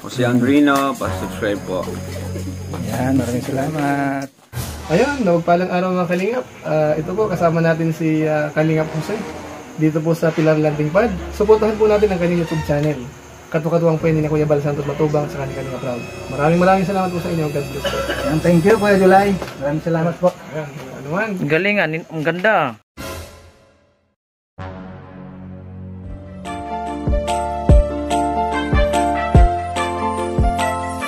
Si Andrino, pa-subscribe po. Yan, maraming salamat. Ayun, nagpalang araw mga Kalingap. Ito po, kasama natin si Kalingap Jose. Dito po sa Pilar Landing Pad. Suportahan po natin ang kanyang YouTube channel. Katuwang po yun ni Kuya Bal Santos Matubang sa kanyang Proud. Maraming salamat po sa inyo. God bless po. Thank you, Kuya July. Maraming salamat po. Ayan, ano man. Galingan, ang ganda.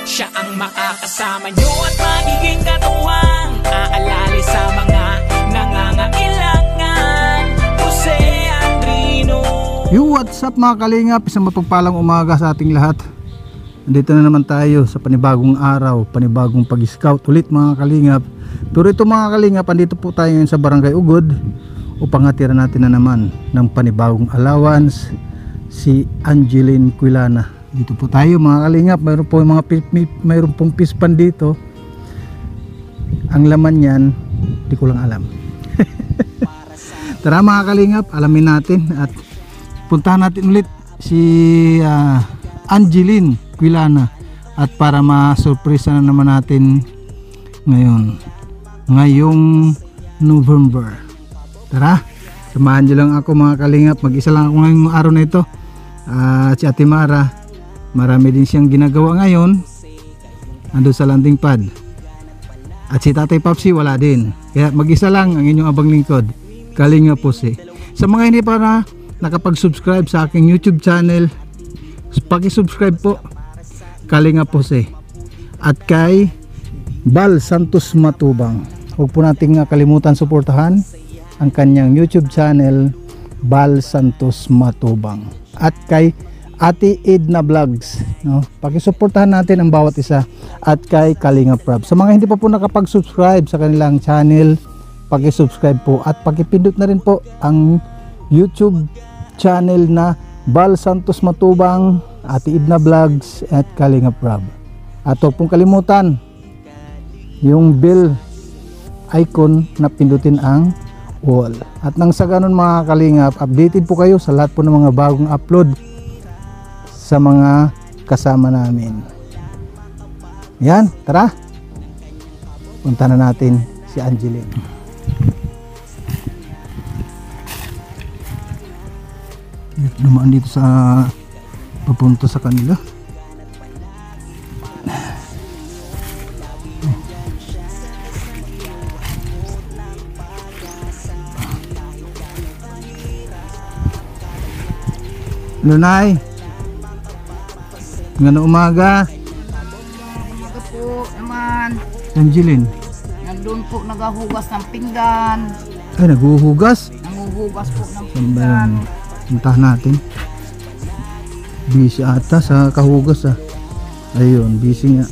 Siya ang makakasama nyo at magiging katuwang aalali sa mga nangangailangan. Jose Andrino. What's up mga Kalingap? Isang mapagpalang umaga sa ating lahat. Nandito na naman tayo sa panibagong araw, panibagong pag-scout ulit mga Kalingap. Pero ito mga Kalingap, andito po tayo sa Barangay Ugod upang hatiran natin na naman ng panibagong allowance si Angeline Quilana. Dito po tayo mga Kalingap, mayroon pong pispan dito. Ang laman yan, di ko lang alam. Tara mga Kalingap, alamin natin at puntahan natin ulit si Angeline Quilana at para ma-surprise na naman natin ngayong November. Tara, samahan nyo lang ako mga Kalingap. Mag-isa lang ako ngayong araw na ito. Si Ate Mara, marami din siyang ginagawa ngayon ando sa landing pad, at si Tatay Papsi wala din, kaya mag-isa lang ang inyong abang lingkod, Kalingap Jose. Sa mga hindi pa na nakapag-subscribe sa aking YouTube channel, paki-subscribe po, Kalingap Jose. At kay Bal Santos Matubang, huwag po nating kalimutan suportahan ang kanyang YouTube channel, Bal Santos Matubang. At kay Ate Edna Vlogs, no? Pakisuportahan natin ang bawat isa. At kay Kalingap Prab. Sa mga hindi pa po nakapag-subscribe sa kanilang channel, pakisubscribe po at pakipindot na rin po ang YouTube channel na Bal Santos Matubang, Ate Edna Vlogs at Kalingap Prab. At huwag pong kalimutan yung bell icon na pindutin ang all. At nang sa ganun mga Kalingap, updated po kayo sa lahat po ng mga bagong upload sa mga kasama namin. Yan, tara. Punta na natin si Angeline. Dumaan dito sa papunta sa kanila. Lunay, ngano umaga? Umaga po naman. Angeline, Nandun po nagahugas ng pinggan. ay naghuhugas. Nanguhugas po ng Saan ba pinggan. yan? Puntahan natin. Busy ata sa kahugas Ayun, busy nga.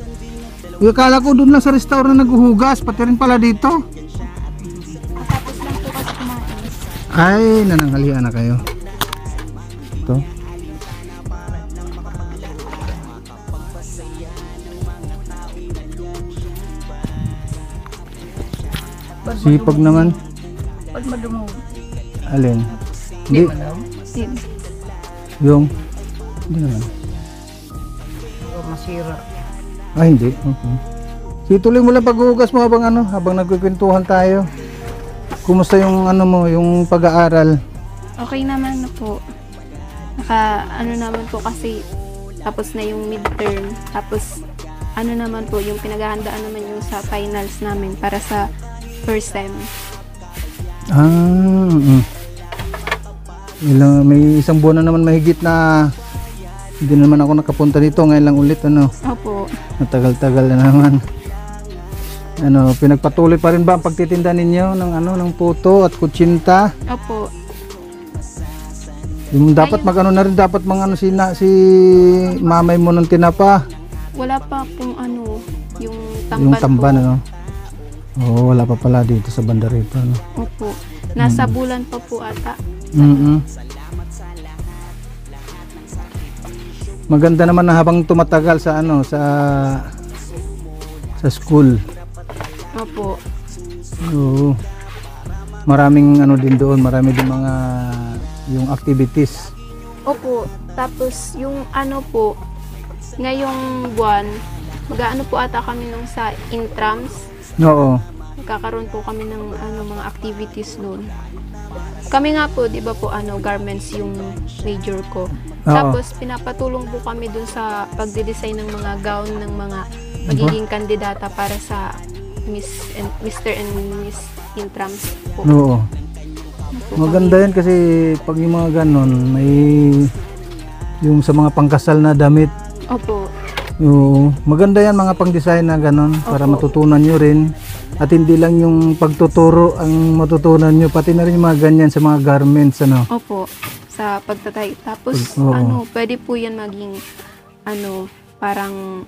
Akala ko doon lang sa restaurant naghuhugas, pati rin pala dito. Tapos lang po kasi kumain. Ay, nananghalian na kayo. Ito. Sipag naman. Pag madumog. Alin? Hindi. Sin. Yung. Hindi naman. O masira. Ay, hindi. Okay. Sige, tuloy mo lang paghuhugas mo habang nagkukwentuhan tayo. Kumusta yung yung pag-aaral? Okay naman na po. Naman po kasi tapos na yung midterm. Tapos naman po yung pinaghahandaan naman yung sa finals namin para sa first sem. May isang buwan na naman mahigit na hindi naman ako nakapunta dito. Ngayon lang ulit Opo. Matagal-tagal na naman. Pinagpatuloy pa rin ba ang pagtitinda ninyo ng puto at kutsinta? Opo. Yung dapat na rin dapat si mamay mo ng tinapa. Wala pa pong yung tamban Yung tamban po. Oo, wala pa pala dito sa banda rito. Opo. Nasa bulan pa po ata. Maganda naman na habang tumatagal sa sa school. Opo. Oo. Maraming din doon, marami din mga yung activities. Opo. Tapos yung po, ngayong buwan, mag-aano po ata kami nung sa intrams. Oo. Magkakaroon po kami ng mga activities doon. Kami nga po, di ba po, garments yung major ko. Tapos, pinapatulong po kami dun sa pagde-design ng mga gown ng mga magiging kandidata para sa Mr. and Miss Intrams po. Oo. Maganda yan kasi pag yung mga ganon, may yung sa mga pangkasal na damit. Opo. Oo. Maganda yan mga pang-design na ganon para matutunan nyo rin. At hindi lang yung pagtuturo ang matutunan nyo, pati na rin yung mga ganyan sa mga garments, ano? Opo, sa pagtatay. Tapos, pwede po yan maging, parang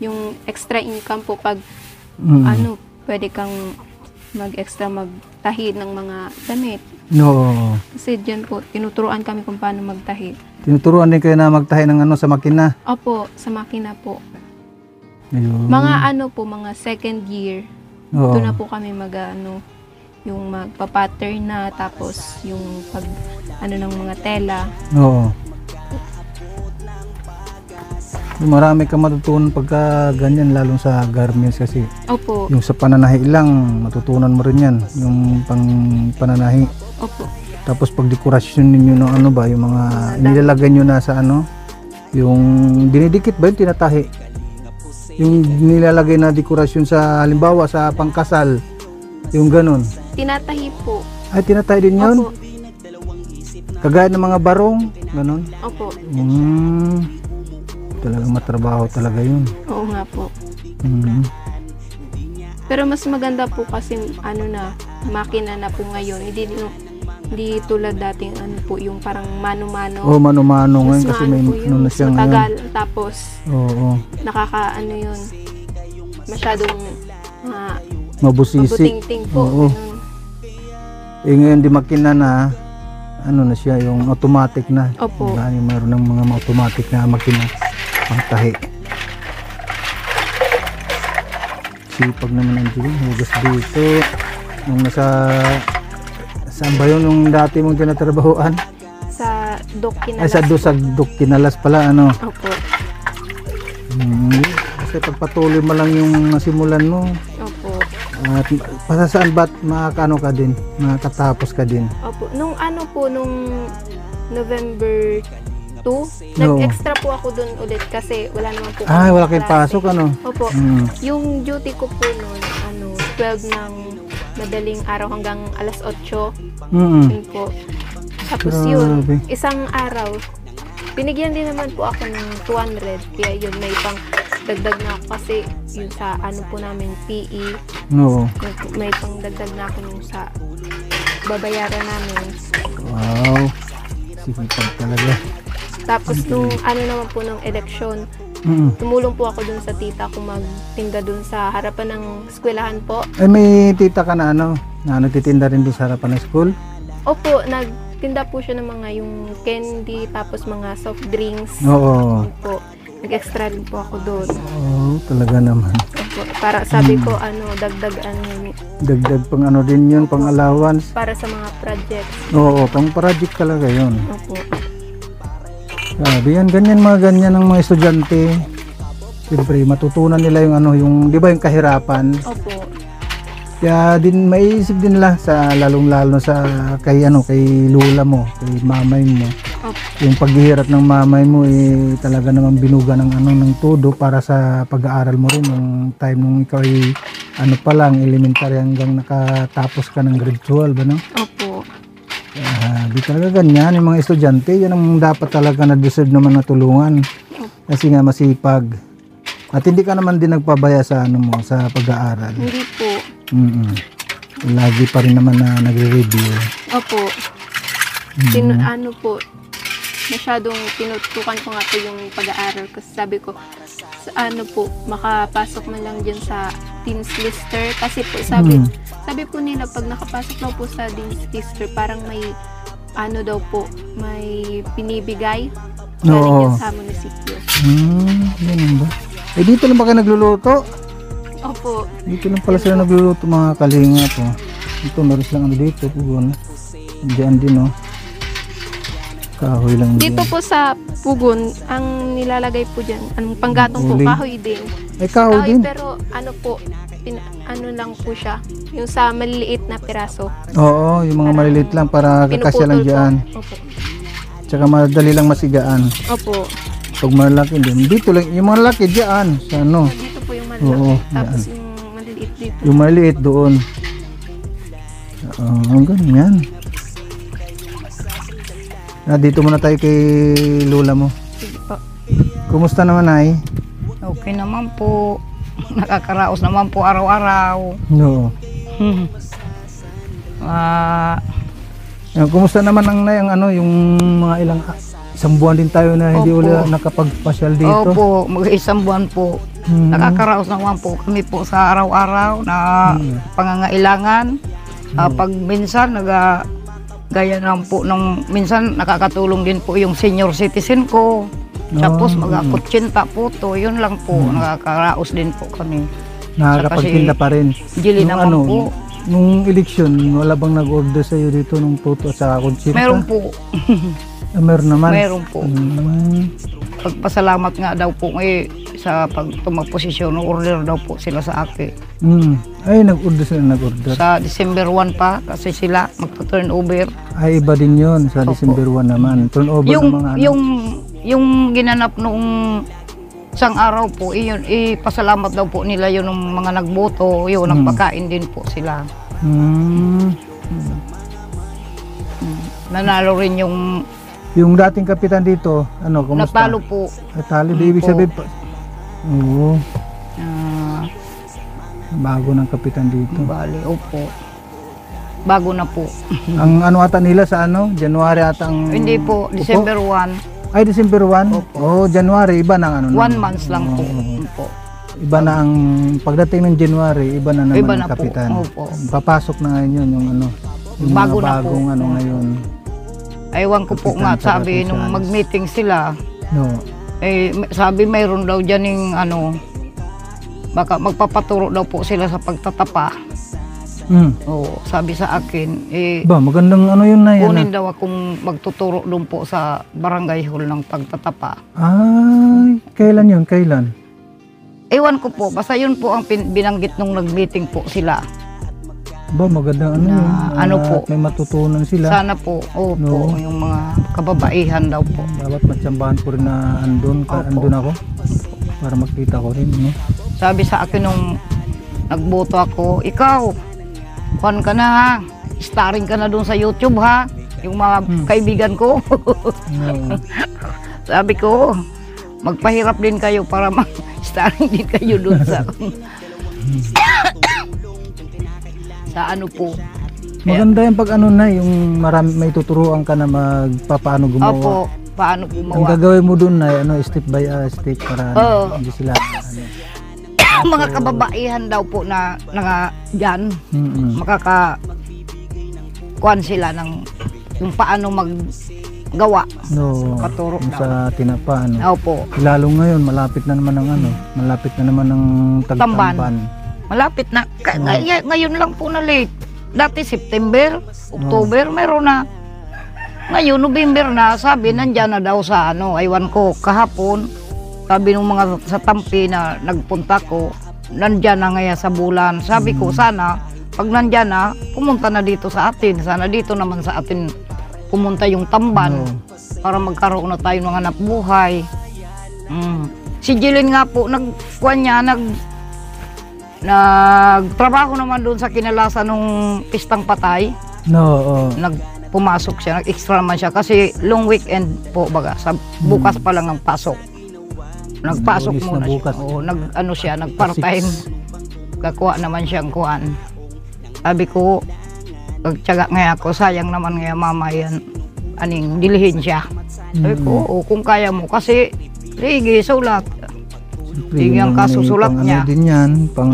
yung extra income po pag, pwede kang mag-extra magtahi ng mga damit. No. Kasi dyan po, tinuturuan kami kung paano magtahi. Tinuturuan din kayo na magtahi ng sa makina? Opo, sa makina po. Ayun. Mga second year. Oo. Doon na po kami yung magpa-pattern na, tapos yung pag, ng mga tela. Oo. Marami ka matutunan pagka ganyan, lalong sa garments kasi. Opo. Yung sa pananahi lang, matutunan mo rin yan. Yung pananahi. Opo. Tapos pag dekorasyon ninyo ng yung mga nilalagay nyo na sa yung dinidikit ba yung tinatahi? Yung nilalagay na dekorasyon sa halimbawa sa pangkasal, yung ganun. Tinatahi po. Ay, tinatahi din yun? Opo. Kagaya ng mga barong, ganun? Opo. Talagang matrabaho talaga yun. Oo nga po. Pero mas maganda po kasi makina na po ngayon. Hindi tulad dating yung parang mano-mano. Oh, mano-mano ngayon kasi may na siya matagal. Ngayon. Tapos yun. Masyadong mabusisi. mabutingting po. Oo. Ngayon di makina na na siya yung automatic na. Opo. Diba? Yung mayroon ng mga automatic na makina pang tahi. Sipag naman ang dilim. Hugas dito. Nung saan ba yun yung dati mong tinatrabahoan? Sa Doc Kinalas. Ay, sa Doc Kinalas pala, Opo. Kasi pagpatuloy mo lang yung nasimulan mo. Opo. At pasasaan ba't ka din? Makatapos ka din? Opo. Nung November 2, nag-extra po ako dun ulit kasi wala naman po. Wala kayong pasok, Opo. Yung duty ko po noon, 12 ng madaling araw hanggang alas 8. Yun po. Tapos yun, isang araw, binigyan din naman po ako ng 200. Kaya yun, may pang dagdag na ako kasi yun sa po namin, PE. No. May pang dagdag na ako nung sa babayaran namin. Wow. Sipag talaga. Tapos nung naman po ng eleksyon, tumulong po ako dun sa tita ko magtinda dun sa harapan ng eskwelahan po. Ay, may tita ka na nagtitinda rin dun sa harapan ng school? Opo, nagtinda po siya ng mga yung candy, tapos mga soft drinks. Oo. Po. Nag-extra rin po ako doon. Oo, talaga naman. Opo, para sabi ko, dagdag Dagdag pang din yun, pang allowance. para sa mga projects. Oo, pang project talaga yun. Opo. Sabi yan, mga ganyan ng mga estudyante. Siyempre, matutunan nila yung di ba yung kahirapan. Opo. Kaya din maiisip din nila sa lalong-lalo sa kay lula mo, kay mamay mo. Opo. Yung paghihirap ng mamay mo talaga naman binuga ng todo para sa pag-aaral mo rin yung time nung ikaw ay pa lang elementary hanggang nakatapos ka ng grade 12, Opo. Di talaga ganyan yung mga estudyante, yan ang dapat talaga na deserve naman na tulungan. Kasi nga masipag. At hindi ka naman din nagpabaya sa sa pag-aaral. Hindi po. Lagi pa rin naman na nagre-review. Opo. Po, masyadong tinutukan ko nga po yung pag-aaral kasi sabi ko, makapasok man lang dyan sa Dean's Lister kasi po sabi po nila pag nakapasok daw po sa Dean's Lister parang may may pinibigay galing yan sa munisipyo. Ganun ba? Dito lang ba kayo nagluluto? Opo. Dito lang pala sila nagluluto mga kalinga po. Ito meron silang dito po. Diyan din Kahoy lang Dito din. po sa pugon, ang nilalagay po dyan, ang panggatong po, Uling. kahoy din. Ay, kahoy din. Pero ano po, ano lang po siya, yung sa maliliit na piraso. Oo, yung mga maliliit lang para kakasya lang Pinuputol dyan. po. Opo. Tsaka madali lang masigaan. Opo. Pag malaki din. Dito lang, yung mga laki dyan. Sa ano. Dito po yung Oo, maliliit. Tapos yung maliliit dito. Yung maliliit doon. Hanggang yan. Dito muna tayo kay Lola mo. Sige po. Kumusta naman ay? Okay naman po. Nakakaraos naman po araw-araw. No. Kumusta naman ang ano, yung mga isang buwan din tayo na hindi Opo. uli nakapagpasyal dito. Opo, mag-isang buwan po. Nakakaraos naman po kami po sa araw-araw na pangangailangan. Pag minsan, gaya naman po, minsan nakakatulong din po yung senior citizen ko. Tapos mag-akutsinta po to, yun lang po, nakakaraos din po kami. Nakakapagtinda pa rin. Jili naman po. Nung eleksyon, wala bang nag-order sa iyo dito ng puto at saka kutsinta? Meron po. Meron naman? Meron po. Pagpasalamat nga daw po sa pagtumaposisyon, order daw po sila sa akin. Ay, nag-order sila, nag-order. Sa December 1 pa, kasi sila magpa-turnover. Ay, iba din yun sa Opo. December 1 naman. Turnover ng mga ano. Yung ginanap noong isang araw po, iyon, ipasalamat daw po nila yun ng mga nagboto, yun, nagpakain din po sila. Nanalo rin Yung dating kapitan dito, ano, kumusta? natalo po. Natalo, di ibig Po. sabihin pa. Oo, Ah, bago ng kapitan dito. bali, opo. Bago na po. Ang ano ata nila sa ano, January ata ang... Hindi po, Opo? December 1, Ay, December 1? Opo. Oh, January, iba na ang ano. 1 month lang po. Opo. Iba na ang, pagdating ng January, iba na naman Iba ang na po. kapitan. Opo. Papasok na ngayon yun, yung ano, yung Bago mga na po. bagong ano ngayon. Ewan ko po Kapitan nga, sa sabi nung Batisanes. mag-meeting sila, No. sabi mayroon daw dyan yung ano, baka magpapaturo daw po sila sa pagtatapa. Oo, sabi sa akin, Ba, magandang ano yun na yan. kunin daw akong magtuturo doon po sa barangay hall ng pagtatapa. Ay, kailan yun? Kailan? Ewan ko po, basta yun po ang binanggit nung nag-meeting po sila. Ba, magandang ano Na, yun. ano po? At may matutunan sila. Sana po, opo, No. yung mga kababaihan daw po. Dapat matsambahan ko rin na andun, Opo. andun ako. Para makita ko rin, no? Sabi sa akin nung nagboto ako, ikaw, kuhan ka na ha, starring ka na doon sa YouTube ha, yung mga kaibigan ko. No. Sabi ko, magpahirap din kayo para mag-starring din kayo doon sa sa ano po. Maganda yung pag ano na, yung marami, may tuturuan ka na paano gumawa. Opo, paano Ang gumawa. gagawin mo dun na ano, step by step para Oo. hindi sila ano. Mga kababaihan daw po na dyan, Mm-mm. kuhan sila ng kung paano maggawa. No, Katuro yung daw. sa tinapa, ano. Opo, Lalo ngayon, malapit na naman ang ano, malapit na naman ang tagtamban. Tamban. Malapit na. Ngayon lang po na late. Dati September, October, meron na. Ngayon, November na, sabi, nandyan na daw sa ano, aywan ko, kahapon, sabi ng mga sa Tampi na nagpunta ko, nandyan na ngayon sa Bulan. Sabi ko, sana, pag nandyan na, pumunta na dito sa atin. Sana dito naman sa atin pumunta yung Tamban para magkaroon na tayo ng anak buhay. Si Jilin nga po, nagtrabaho naman doon sa kinalasan nung pistang patay. No, Pumasok siya, nag-extra naman siya kasi long weekend po baga, sa bukas pa lang ang pasok. Nagpasok Lunes na muna siya. bukas. Oo, nag-part-time. Kakuha naman siyang kuhan. Sabi ko, pagtyaga nga ako, sayang naman nga mama yan, dilihin siya. Sabi ko, oo, kung kaya mo, kasi, sige, sulat. Sige ang kasusulat niya. Ano din yan, pang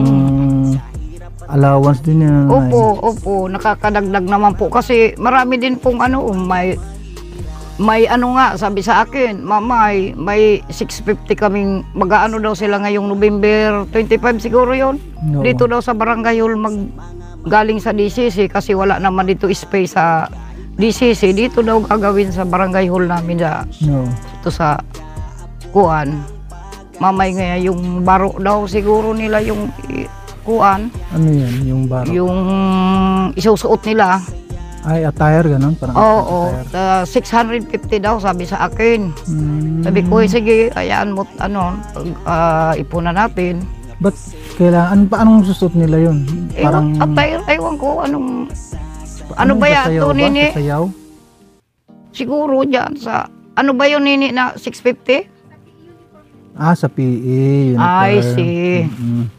allowance din yan. Opo, nakakadagdag naman po kasi marami din pong may ano nga sabi sa akin, mama, may 650 kaming mag-aano daw sila ngayong November 25 siguro yon. No. Dito daw sa barangay hall galing sa DCC kasi wala naman dito space sa DCC, dito daw gagawin sa barangay hall namin No. ito sa kuan. Mamay nga yung baro daw siguro nila yung kuan, Ano yan? Yung baro? yung isusuot nila. Ay, attire, ganun? Parang Oo, attire. 650 daw sabi sa akin. Mm. Sabi ko, sige, ayaan mo, ipunan natin. Ba't kailangan, anong susot nila yun? Parang, Attire, ewan ko, ano anong ba yan sasayaw to, ba? Nini? Sasayaw? Siguro dyan sa, ano ba yun, Nini, na 650? Ah, sa PE. Uniform. I see. Mm-mm.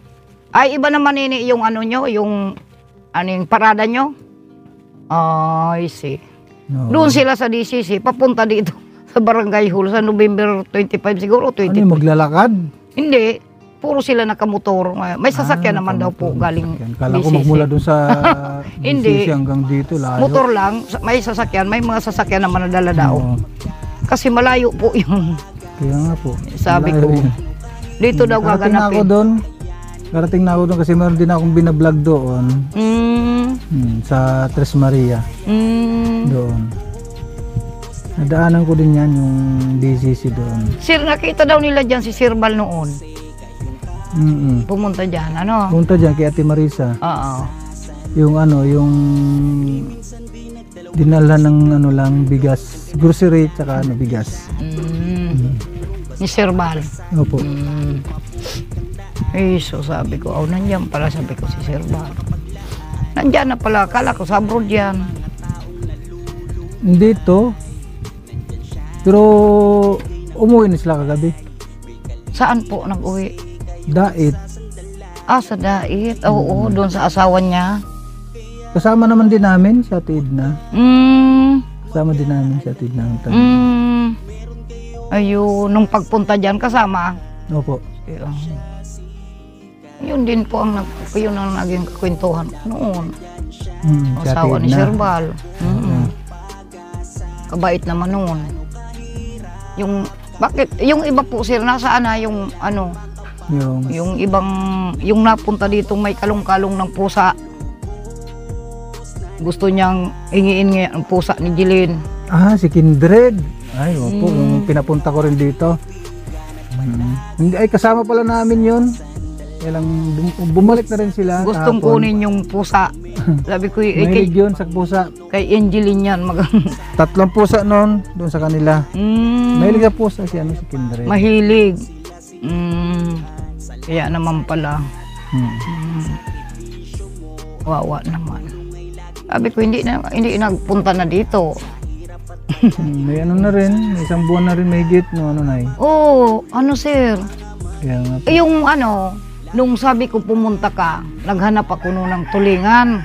Ay, iba naman, Nini, yung ano nyo, yung parada nyo. I see. No. Doon sila sa DCC, papunta dito sa Barangay Hall sa November 25 siguro, Ano 25. yung maglalakad? Hindi, puro sila nakamotor. May sasakyan naman daw po galing Kala ko DCC. magmula doon sa Hindi. DCC hanggang dito, layo. Motor lang, may sasakyan, may mga sasakyan naman na dala daw. Oo. Kasi malayo po yung Kaya nga po. sabi Malayo ko. rin. Dito daw Karating na ako gaganapin. doon. Karating na ako doon kasi meron din akong binablog doon. Sa Tres Maria. Doon. Nadaanan ko din yan yung DCC doon. Sir, nakita daw nila dyan si Sir Bal noon. Pumunta dyan, ano? Punta dyan kay Ate Marisa. Oo. Yung yung dinala ng lang bigas, grocery tsaka bigas. Ni Sir Bal. Opo. So sabi ko, nandiyan pala, sabi ko si Sir Bal. Nandiyan na pala, kala ko sa abroad yan. Dito. Pero umuwi na sila kagabi. Saan po nag-uwi? Dait. Sa Dait. Oo, doon sa asawa niya. Kasama naman din namin si Ate Edna. Kasama din namin si Ate Edna. Ayun, nung pagpunta dyan kasama. Opo. Yun din po yun ang naging kakwentuhan ko noon. Si Ate Asawa ni Edna. Sir Bal. Kabait naman noon. Bakit? Yung iba po sir, nasaan na yung yung ibang, yung napunta dito may kalong-kalong ng pusa. Gusto niyang hingiin ang pusa ni Jilin. Si Kindred. Ay, opo, yung pinapunta ko rin dito. Hindi, ay kasama pala namin yun. Kaya lang, bumalik na rin sila. Gustong kunin yung pusa. Sabi ko, Mahilig yun sa pusa. kay Angeline yan. 3 pusa noon, doon sa kanila. Mahilig sa pusa si Kindred. Mahilig. Kaya naman pala. Wawa naman. Sabi ko, hindi nagpunta na dito. May na rin, may 1 buwan na rin mahigit, Sir. Kaya nga po. Yung nung sabi ko pumunta ka, naghanap ako ng tulingan.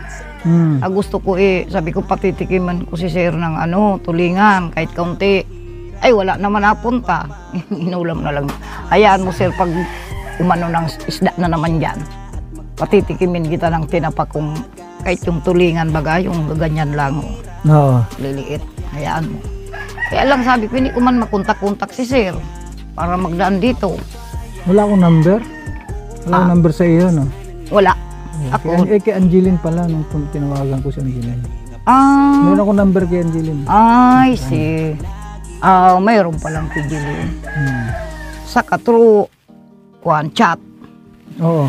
Gusto ko sabi ko patitikiman ko si Sir ng tulingan, kahit kaunti. Ay, wala naman napunta. Inulam na lang. Hayaan mo Sir, pag ng isda na naman dyan, patitikimin kita ng tinapa kung kahit yung tulingan baga, yung ganyan lang. Oo. Liliit. Hayaan mo. Kaya lang sabi ko, hindi ko man makontak-kontak si Sir para magdaan dito. Wala akong number? Wala akong number sa iyo, no? Wala. Ako. Kay Angeline pala, nung tinawagan ko si Angeline. Meron akong number kay Angeline. I see. Mayroon palang Angeline. Saka through chat. Oo.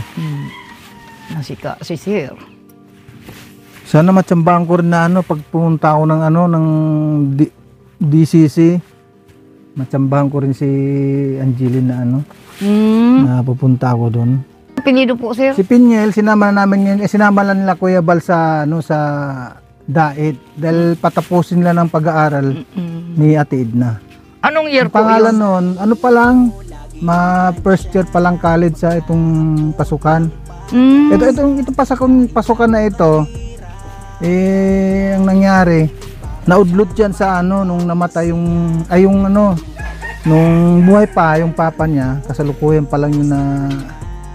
Nasika si Sir. Sana matsambahan ko rin na pag pumunta ako ng DCC, matsambahan ko rin si Angeline na na pupunta ako doon. Pilido po Sir? Si Pinyel, sinama na namin yun, sinama lang nila Kuya Bal sa sa Dait dahil patapusin nila ng pag-aaral ni Ate Edna. Anong year Ang po pangalan yun? noon, pa lang, first year pa lang college sa itong pasukan. Itong pasukan na ito, ang nangyari, naudlot yan sa nung namatay yung nung buhay pa yung papa niya, kasalukuyan pa lang yun na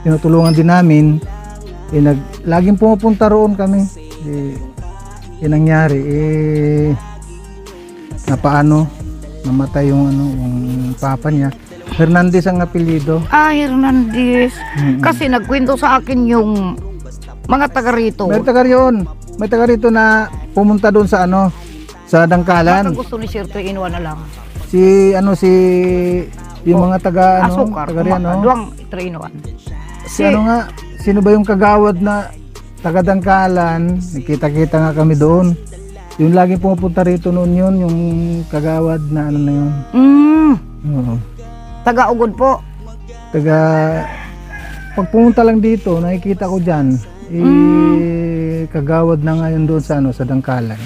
tinutulungan din namin. Laging pumupunta roon kami. Yung nangyari, namatay yung papa niya. Hernandez ang apelyido. Hernandez. Kasi nagkwento sa akin yung mga taga rito. May taga rito na pumunta doon sa Sa Baka Dangkalan. gusto ni Sir 3 in 1 na lang. Si yung mga taga Asukar, taga riyan, no? duwang 3 in 1. Si ano nga, sino ba yung kagawad na taga Dangkalan? Nakita-kita nga kami doon. Yung laging pumupunta rito noon yun, yung kagawad na ano na yun. Oo. Taga-ugod po. Pag pumunta lang dito, nakikita ko dyan, kagawad na ngayon doon sa sa Dangkalan.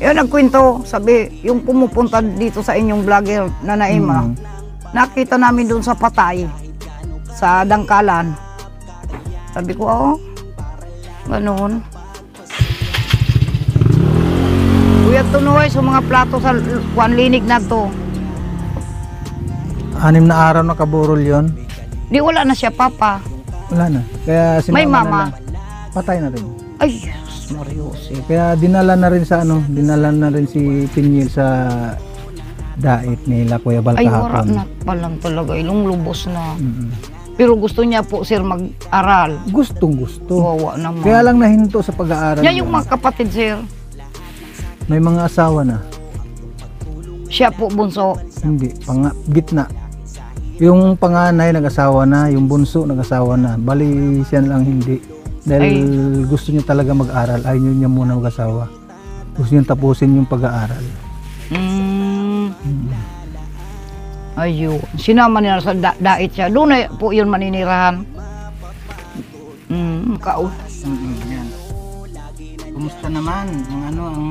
Yun nagkwento, sabi, yung pumupunta dito sa inyong vlogger na Naima, nakita namin doon sa Patay, sa Dangkalan. Sabi ko, ganoon. Kuya Tunoy, sa mga plato sa linig na to. 6 na araw na kaburol yon. Di wala na siya, Papa. Wala na. Kaya May sinama mama. na lang. Patay na rin. Ay, Mariose. Kaya dinala na rin si Pinyil sa dait nila Kuya Bal Ay, wala kahapon. na palang talaga, ilong lubos na. Pero gusto niya po, sir, mag-aral. Gustong gusto. Wawa naman. Kaya lang nahinto sa pag-aaral. Yan yung mga kapatid, sir. May mga asawa na. Siya po, bunso. Hindi, gitna. Yung panganay nag-asawa na, yung bunso nag-asawa na. Bali siya lang hindi. Dahil gusto niya talaga mag-aral. Ayaw niya muna mag-asawa. Gusto niya tapusin yung pag-aaral. Ayun. Sinama nila sa dait siya. Doon na po yun maninirahan. Yan. Kumusta naman ang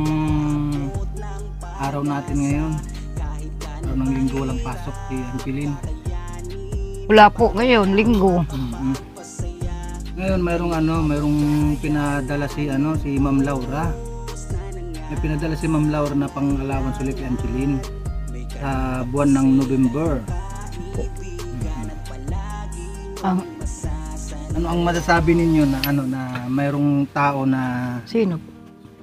araw natin ngayon? Araw ng linggo walang pasok si Angeline. Wala po ngayon, linggo. Ngayon mayroong pinadala si Ma'am Laura. May pinadala si Ma'am Laura na pang-allowance ulit kay Angeline sa buwan ng November. Ano ang masasabi ninyo na mayroong tao na Sino?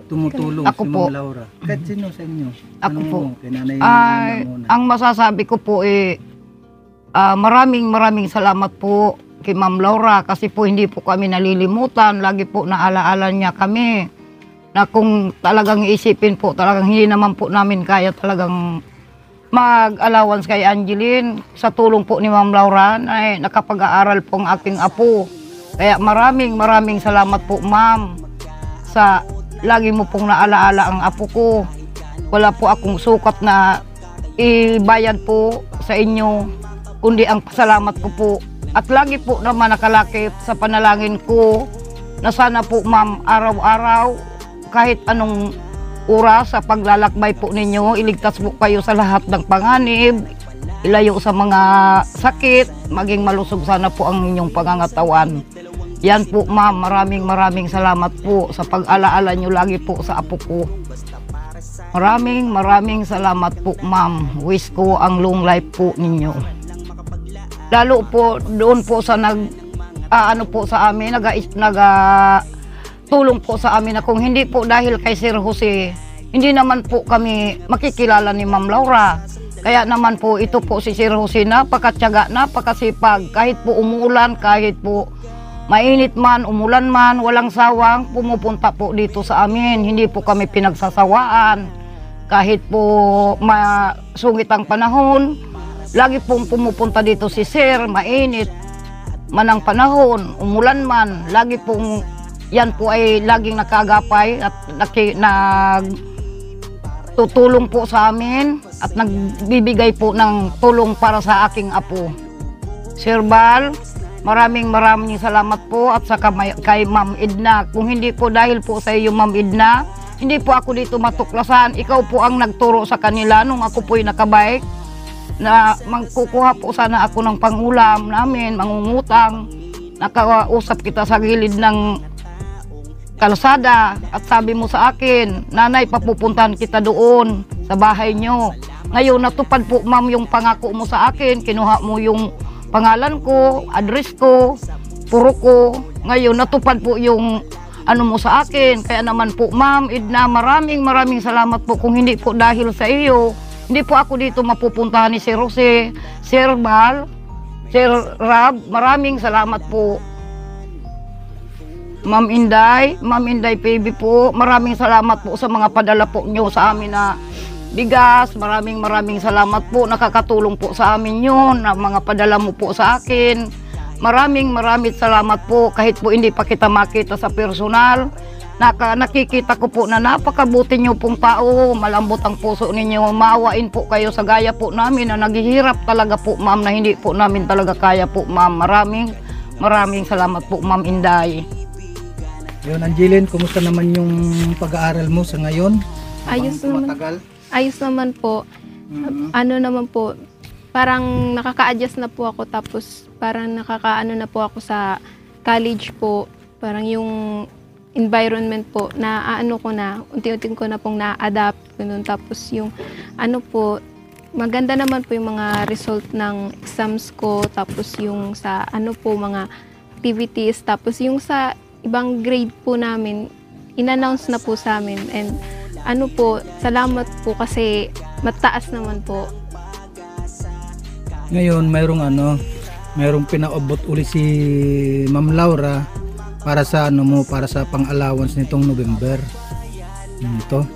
tumutulong Ako si po. Ma'am Laura? Kahit sino sa inyo? Ako po. Kay Nanay Ay, muna. ang masasabi ko po maraming salamat po kay Ma'am Laura kasi po hindi po kami nalilimutan. Lagi po naalaala niya kami na kung talagang iisipin po, talagang hindi naman po namin kaya talagang mag-allowance kay Angeline. Sa tulong po ni Ma'am Laura ay nakapag-aaral po ang aking apo. Kaya maraming salamat po, Ma'am, sa lagi mo pong naalaala ang apo ko. Wala po akong sukat na ibayad po sa inyo, kundi ang pasalamat ko po. At lagi po naman nakalakip sa panalangin ko na sana po, Ma'am, araw-araw, kahit anong oras sa paglalakbay po ninyo, iligtas po kayo sa lahat ng panganib, ilayo sa mga sakit, maging malusog sana po ang inyong pangangatawan. Yan po, Ma'am, maraming salamat po sa pag-alaala nyo lagi po sa apo ko. Maraming salamat po, Ma'am. Wish ko ang long life po ninyo. Lalo po doon po sa sa amin, tulong po sa amin na kung hindi po dahil kay Sir Jose, hindi naman po kami makikilala ni Ma'am Laura. Kaya naman po ito po si Sir Jose, napakatyaga, napakasipag, kahit po umuulan, kahit po mainit man, umulan man, walang sawang pumupunta po dito sa amin. Hindi po kami pinagsasawaan. Kahit po masungit ang panahon, lagi pong pumupunta dito si Sir, mainit man ang panahon, umulan man, lagi pong yan po ay laging nakagapay at tutulong po sa amin at nagbibigay po ng tulong para sa aking apo. Sir Bal, maraming salamat po at sa kay Ma'am Edna. Kung hindi po dahil po sa iyo, Ma'am Edna, hindi po ako dito matuklasan. Ikaw po ang nagturo sa kanila nung ako po'y nakabike na magkukuha po sana ako ng pangulam namin, mangungutang. Nakausap kita sa gilid ng kalsada at sabi mo sa akin, nanay, papupuntahan kita doon sa bahay nyo. Ngayon natupad po, Ma'am, yung pangako mo sa akin. Kinuha mo yung pangalan ko, address ko, puro ko. Ngayon natupad po yung ano mo sa akin. Kaya naman po, Ma'am Edna, maraming salamat po. Kung hindi po dahil sa iyo, hindi po ako dito mapupuntahan ni Sir Jose, Sir Bal, Sir Rab, maraming salamat po. Ma'am Inday PB po, maraming salamat po sa mga padala po nyo sa amin na bigas. Maraming salamat po, nakakatulong po sa amin yun, na mga padala mo po sa akin. Maraming salamat po, kahit po hindi pa kita makita sa personal. Nakikita ko po na napakabuti nyo pong tao, malambot ang puso ninyo, maawain po kayo sa gaya po namin na naghihirap talaga po ma'am, na hindi po namin talaga kaya po ma'am. Maraming salamat po Ma'am Inday. Yun, Angeline, kumusta naman yung pag-aaral mo sa ngayon? Ayos naman. Matagal? Ayos naman po. Ano naman po, parang nakaka-adjust na po ako, tapos parang nakakaano na po ako sa college po. Parang yung environment po, na ano ko na, unti-unti ko na pong na-adapt. Ganun. Tapos yung ano po, maganda naman po yung mga result ng exams ko, tapos yung sa ano po, mga activities, tapos yung sa ibang grade po namin, in-announce na po sa amin. And ano po, salamat po kasi mataas naman po. Ngayon, mayroong pinaabot uli si Ma'am Laura para sa para sa pang-allowance nitong November. Ito,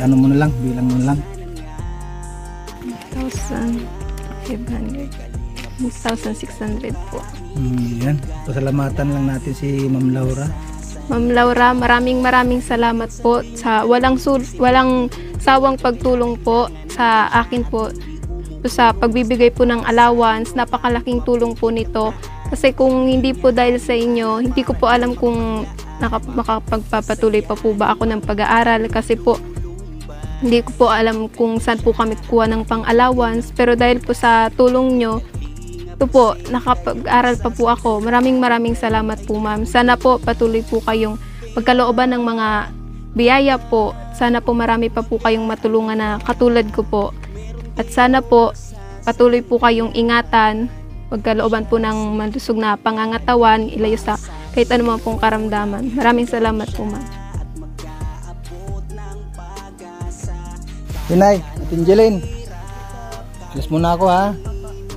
ano mo na lang, bilang mo na lang. 1,600 po. Yan, pasalamatan lang natin si Ma'am Laura. Ma'am Laura, maraming salamat po sa walang sawang pagtulong po sa akin po sa pagbibigay po ng allowance. Napakalaking tulong po nito. Kasi kung hindi po dahil sa inyo, hindi ko po alam kung makapagpapatuloy pa po ba ako ng pag-aaral. Kasi po, hindi ko po alam kung saan po kami kuha ng pang-allowance. Pero dahil po sa tulong nyo, ito po, nakapag-aral pa po ako. Maraming salamat po ma'am. Sana po patuloy po kayong pagkalooban ng mga biyaya po. Sana po marami pa po kayong matulungan na katulad ko po. At sana po patuloy po kayong ingatan. Pagkalooban po ng malusog na pangangatawan, ilayo sa kahit anumang pong karamdaman. Maraming salamat po ma'am. Inay, at Angeline, alis muna ako ha.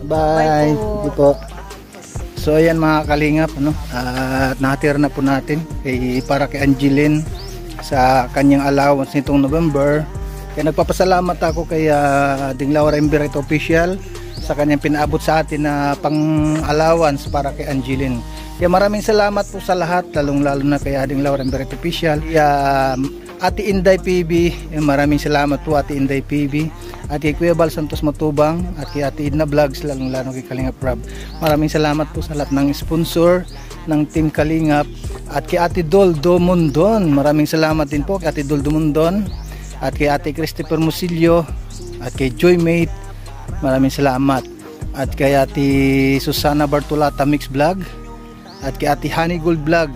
Bye. Bye po. So ayan mga kalingap, at nakatira na po natin para kay Angeline sa kanyang allowance nitong November. Kaya nagpapasalamat ako kay Ding Laura Emberito Official sa kanyang pinaabot sa atin na pang-allowance para kay Angeline. Kaya maraming salamat po sa lahat, lalong-lalo na kay Ding Laura Emberito Official. Ate Inday PB, maraming salamat po Ate Inday PB. At kay Kuya Bal Santos Matubang at kay Ate Edna Vlogs, lalong-lalo kay Kalingap Rob. Maraming salamat po sa lahat ng sponsor ng Team Kalingap. At kay Ate Dol Dumundon, maraming salamat din po kay Ate Dol Dumundon. At kay Ate Christopher Musilio at kay Joymate, maraming salamat. At kay Ate Susana Bartolata Mix Vlog at kay Ate Honey Gold Vlog,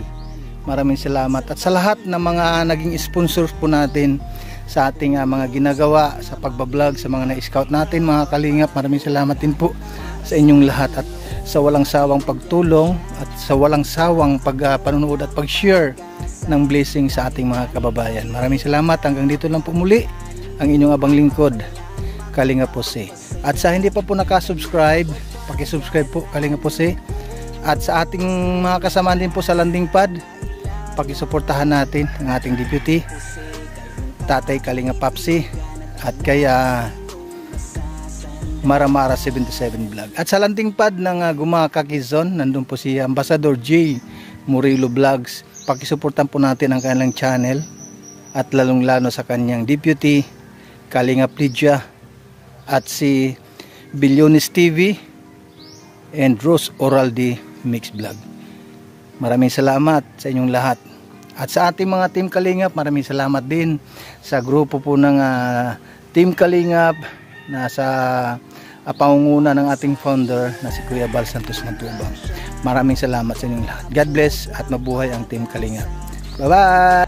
maraming salamat. At sa lahat ng mga naging sponsors po natin sa ating mga ginagawa sa pagbablog, sa mga na-scout natin mga kalingap, maraming salamat din po sa inyong lahat. At sa walang sawang pagtulong at sa walang sawang pagpanunood at pag-share ng blessing sa ating mga kababayan. Maraming salamat. Hanggang dito lang po muli ang inyong abang lingkod, Kalingap Jose. At sa hindi pa po nakasubscribe, paki-subscribe po Kalingap Jose. At sa ating mga kasama din po sa landing pad, paki-suportahan natin ang ating deputy Tatay Kalingap Papsi at kaya Maramara 77 Vlog. At sa landing pad ng Gumaka Quezon, nandun po si Ambassador J. Murillo Vlogs. Pakisuportan po natin ang kanilang channel at lalong-lalo sa kanyang deputy Kalingap Lydia at si Bilyonis TV and Rose Oraldi Mix Vlog. Maraming salamat sa inyong lahat. At sa ating mga Team Kalingap, maraming salamat din sa grupo po ng Team Kalingap na sa pangunguna ng ating founder na si Kuya Bal Santos Matubang. Maraming salamat sa inyong lahat. God bless at mabuhay ang Team Kalingap. Bye-bye!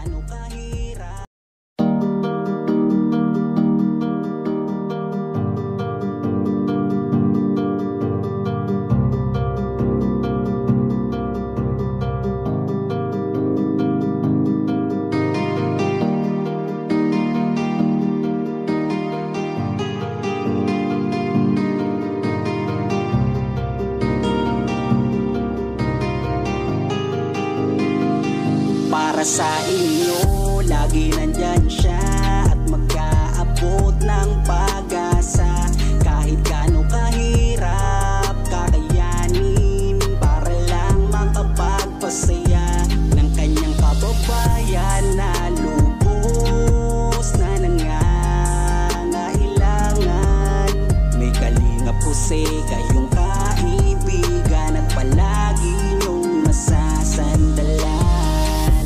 Para sa inyo, lagi nandyan siya at mag-aabot ng pag-asa. Kahit gaano kahirap kakayanin para lang makapagpasaya ng kanyang kababayan na lubos na nangangailangan. May Kalingap Jose kayong kaibigan at palagi niyong masasandalan.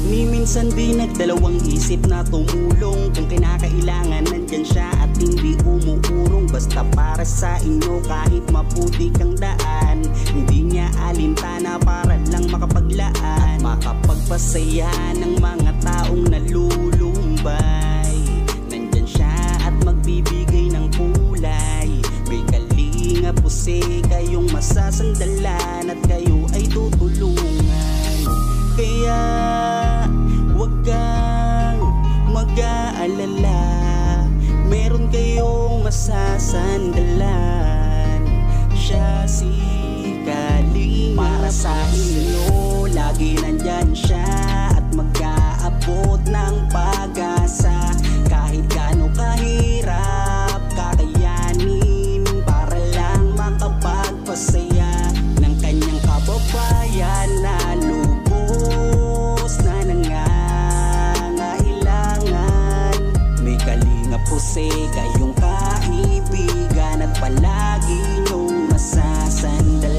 Ni minsan di nagdalawang isip na tumulong. Kung kinakailangan nandyan siya at hindi umuurong. Basta para sa inyo kahit maputik ang daan, hindi niya alintana para lang makapaglaan at makapagpasaya ng mga taong nalulumbay. Nandyan siya at magbibigay ng kulay. May Kalingap Jose kayong masasandalan at kayo ay tutulungan. Kaya huwag kang mag-aalala, meron kayong masasandalan. Siya si Kalingap. Para sa inyo, lagi nandyan siya at mag-aabot ng pag-asa. Kahit gaano kahirap kakayanin para lang makapagpasaya ng kanyang kababayan na lubos na nangangailangan. May Kalingap Jose kayong kaibigan at palagi niyong masasandalan.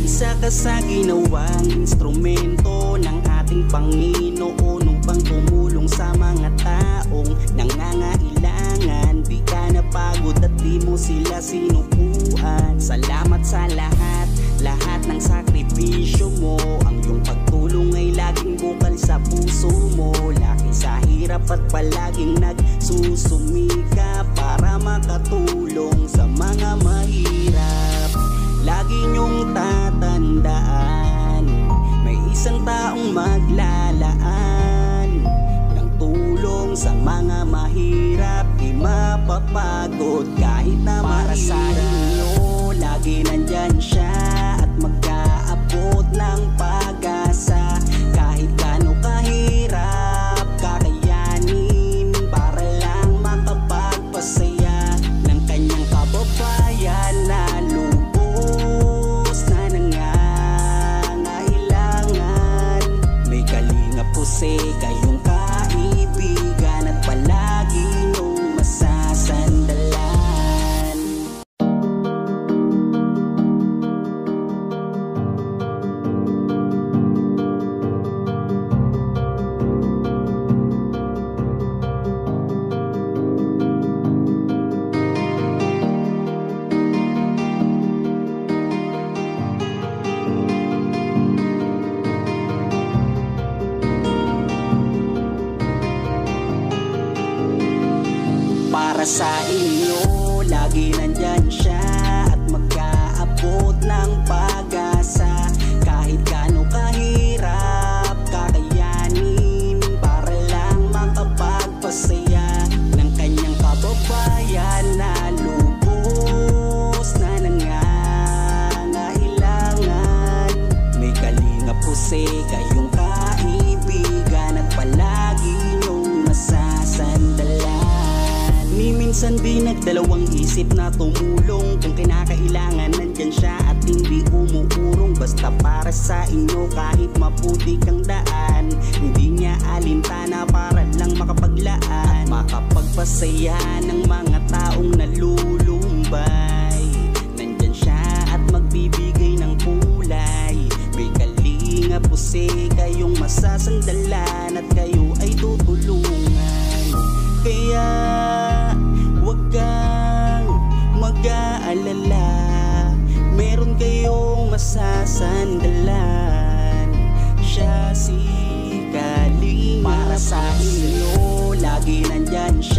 Isa ka sa ginawang instrumento ng ating Panginoon upang tumulong sa mga taong nangangailangan. Di ka napagod at di mo sila sinukuan. Salamat sa lahat ng sakripisyo mo. Ang iyong pagtulong ay laging bukal sa puso mo. Laki sa hirap at palaging nagsusumika para makatulong sa mga mahirap. Lagi niyong tatandaan, may isang taong maglalaan ng tulong sa mga mahirap. Di mapapagod kahit na para sa inyo, lagi nandyan siya at mag-aabot ng pag-asa. Kahit gaano kahirap kakayanin para lang makapagpasaya ng kanyang kababayan na lubos na nangangailangan. May Kalingap Jose kayong kaibigan at palagi niyong masasandalan. Para sa inyo, lagi nandyan siya at mag-aabot ng pag-asa. Kahit gaano kahirap kakayanin para lang makapagpasaya ng kanyang kababayan na lubos na nangangailangan. May Kalingap Jose kayong kaibigan at palagi niyong masasandalan. Ni minsan di nagdalawang isip na tumulong. Kung kinakailangan nandyan siya at hindi umuurong. Basta para sa inyo kahit maputik ang daan, hindi niya alintana para lang makapaglaan at makapagpasaya ng mga taong nalulumbay. Nandyan siya at magbibigay ng kulay. May Kalingap Jose kayong masasandalan at kayo ay tutulungan. Kaya huwag kang mag-aalala, meron kayong masasandalan. Siya si Kalingap. Para sa inyo, lagi nandyan siya